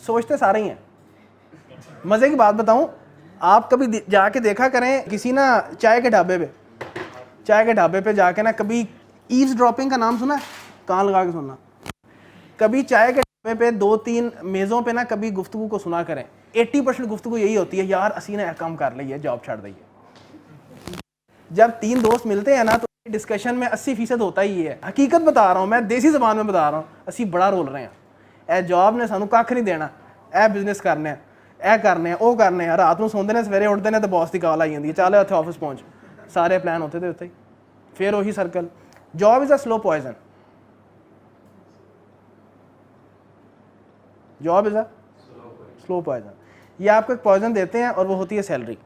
सोचते सारे ही हैं। मज़े की बात बताऊं, आप कभी जाके देखा करें किसी ना चाय के ढाबे पे जाके ना, कभी ईव्स ड्रॉपिंग का नाम सुना है? कान लगा के सुनना। कभी चाय के ढाबे पे 2-3 मेज़ों पे ना कभी गुफ्तगू को सुना करें, 80% गुफ्तगू यही होती है, यार असी ने काम कर ली है, जॉब छड़ दी है। जब 3 दोस्त मिलते हैं ना तो डिस्कशन में 80% होता ही है। हकीकत बता रहा हूँ मैं, देसी ज़बान में बता रहा हूँ, असी बड़ा रोल रहे हैं। ए जॉब ने सानू कख नहीं देना, ए बिजनेस करने, ए करने, वो करने, रात को सोंदे ने, सवेरे उठते हैं तो बॉस की कॉल आई जाती है, चल उत्थे ऑफिस पहुँच। सारे प्लान होते थे उत्थे ही, फिर वही circle. Job is a slow poison. Job is a slow poison. ये आपको एक पॉइजन देते हैं और वो होती है सैलरी।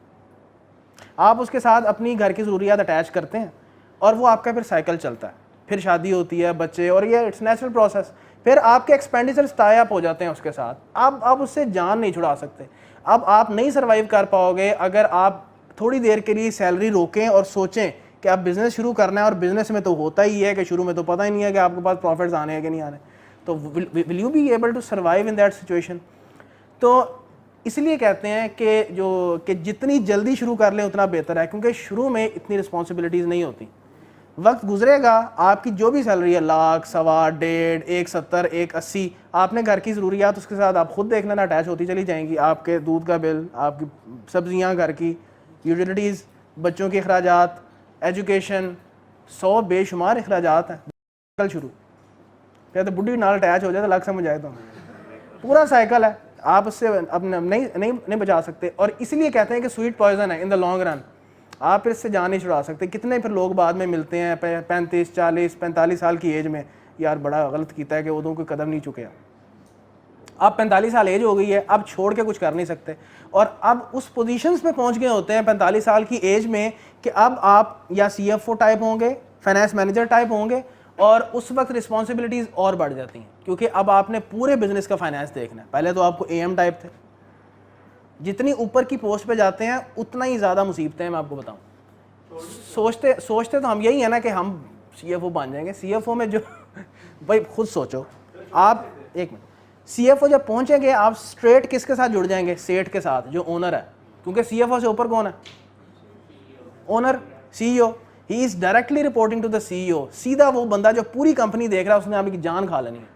आप उसके साथ अपनी घर की ज़रूरियात अटैच करते हैं और वो आपका फिर साइकिल चलता है, फिर शादी होती है, बच्चे, और ये इट्स नेचुरल प्रोसेस। फिर आपके एक्सपेंडिचर्स टाई अप हो जाते हैं उसके साथ। अब उससे जान नहीं छुड़ा सकते। अब आप नहीं सर्वाइव कर पाओगे अगर आप थोड़ी देर के लिए सैलरी रोकें और सोचें कि आप बिज़नेस शुरू करना है। और बिज़नेस में तो होता ही है कि शुरू में तो पता ही नहीं है कि आपके पास प्रॉफिट्स आने हैं कि नहीं आने, तो will you be able to survive in that situation? तो इसलिए कहते हैं कि जितनी जल्दी शुरू कर लें उतना बेहतर है, क्योंकि शुरू में इतनी रिस्पॉन्सिबिलिटीज़ नहीं होती। वक्त गुजरेगा, आपकी जो भी सैलरी है, 1,00,000, 1.25, 1.5, 1.70, 1.80, आपने घर की ज़रूरियात उसके साथ आप खुद देख लेना, अटैच होती चली जाएंगी। आपके दूध का बिल, आपकी सब्जियां, घर की यूटिलिटीज़, बच्चों के अखराजात, एजुकेशन, 100 बेशुमार अखराजात हैं। कल शुरू कहते बुढ़ी नाल अटैच हो जाए तो लग समझ आए, तो पूरा साइकिल है, आप उससे अपने नहीं बचा सकते। और इसलिए कहते हैं कि स्वीट पॉइजन है इन द लॉन्ग रन, आप इससे जान नहीं छुड़ा सकते। कितने फिर लोग बाद में मिलते हैं 35, 40, 45 साल की एज में, यार बड़ा गलत किया है कि उदों कोई कदम नहीं चुके। अब 45 साल एज हो गई है, अब छोड़ के कुछ कर नहीं सकते, और अब उस पोजीशंस पे पहुंच गए होते हैं 45 साल की एज में कि अब आप या CFO टाइप होंगे, फाइनेंस मैनेजर टाइप होंगे, और उस वक्त रिस्पॉन्सिबिलिटीज़ और बढ़ जाती हैं, क्योंकि अब आपने पूरे बिजनेस का फाइनेंस देखना है। पहले तो आपको AM टाइप थे। जितनी ऊपर की पोस्ट पे जाते हैं उतना ही ज़्यादा मुसीबतें हैं, मैं आपको बताऊं। सोचते तो हम यही है ना कि हम CFO बन जाएंगे। CFO में जो भाई खुद सोचो आप, एक मिनट, CFO जब पहुंचेंगे आप स्ट्रेट किसके साथ जुड़ जाएंगे? सेठ के साथ, जो ओनर है, क्योंकि CFO से ऊपर कौन है? Owner, CEO। He is directly reporting to the CEO। सीधा वो बंदा जो पूरी कंपनी देख रहा है, उसने आपकी जान खा लेनी है,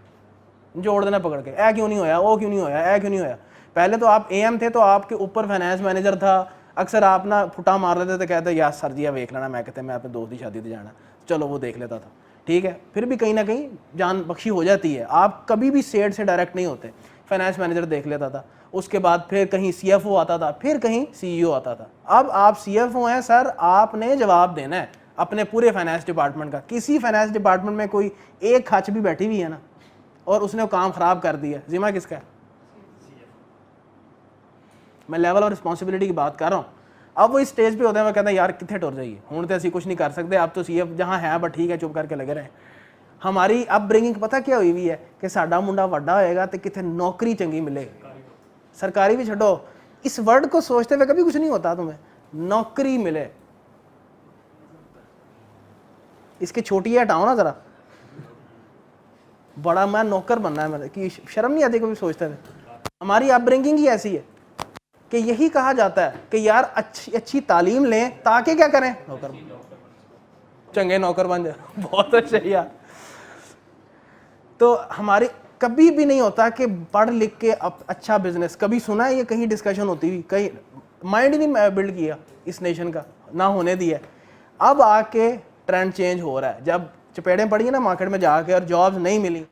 जोड़ देना पकड़ के, ऐ क्यों नहीं होया, वो क्यों नहीं होया, ऐ क्यों नहीं होया। पहले तो आप AM थे तो आपके ऊपर फाइनेंस मैनेजर था, अक्सर आप ना फुटा मार लेते थे, कहते यार सर जी देख लेना, मैं कहते मैं अपने दोस्त की शादी पे जाना, चलो वो देख लेता था, ठीक है। फिर भी कहीं ना कहीं जान बख्शी हो जाती है। आप कभी भी सेठ से डायरेक्ट नहीं होते, फाइनेंस मैनेजर देख लेता था, उसके बाद फिर कहीं CFO आता था, फिर कहीं CEO आता था। अब आप CFO हैं सर, आपने जवाब देना है अपने पूरे फाइनेंस डिपार्टमेंट का। किसी फाइनेंस डिपार्टमेंट में कोई एक खच भी बैठी हुई है ना और उसने वो काम खराब कर दिया, जिम्मा किसका है? मैं लेवल और रिस्पॉन्सिबिलिटी की बात कर रहा हूँ। अब वो इस स्टेज पे होते हैं, मैं कहता यार कितने टुर जाइए, हूँ तो ऐसी कुछ नहीं कर सकते, अब तो CF जहाँ है बट ठीक है, चुप करके लगे रहे। हमारी अपब्रिंगिंग पता क्या हुई है कि साडा मुंडा वड्डा होएगा तो कितने नौकरी चंगी मिले। सरकारी भी छो, इस वर्ड को सोचते हुए कभी कुछ नहीं होता तुम्हें, नौकरी मिले। इसकी छोटी है, हटाओ ना जरा, बड़ा मैं नौकर बनना है मेरे की, शर्म नहीं आती कभी सोचते हुए। हमारी अपब्रिंगिंग ही ऐसी है कि यही कहा जाता है कि यार अच्छी तालीम लें ताकि क्या करें, नौकर चंगे नौकर बन जाए। बहुत अच्छा यार। तो हमारी कभी भी नहीं होता कि पढ़ लिख के अच्छा बिजनेस, कभी सुना है ये कहीं डिस्कशन होती हुई? कहीं माइंड ही नहीं बिल्ड किया इस नेशन का, ना होने दिया। अब आके ट्रेंड चेंज हो रहा है। जब चपेड़ें पड़ी ना मार्केट में जाके और जॉब्स नहीं मिली,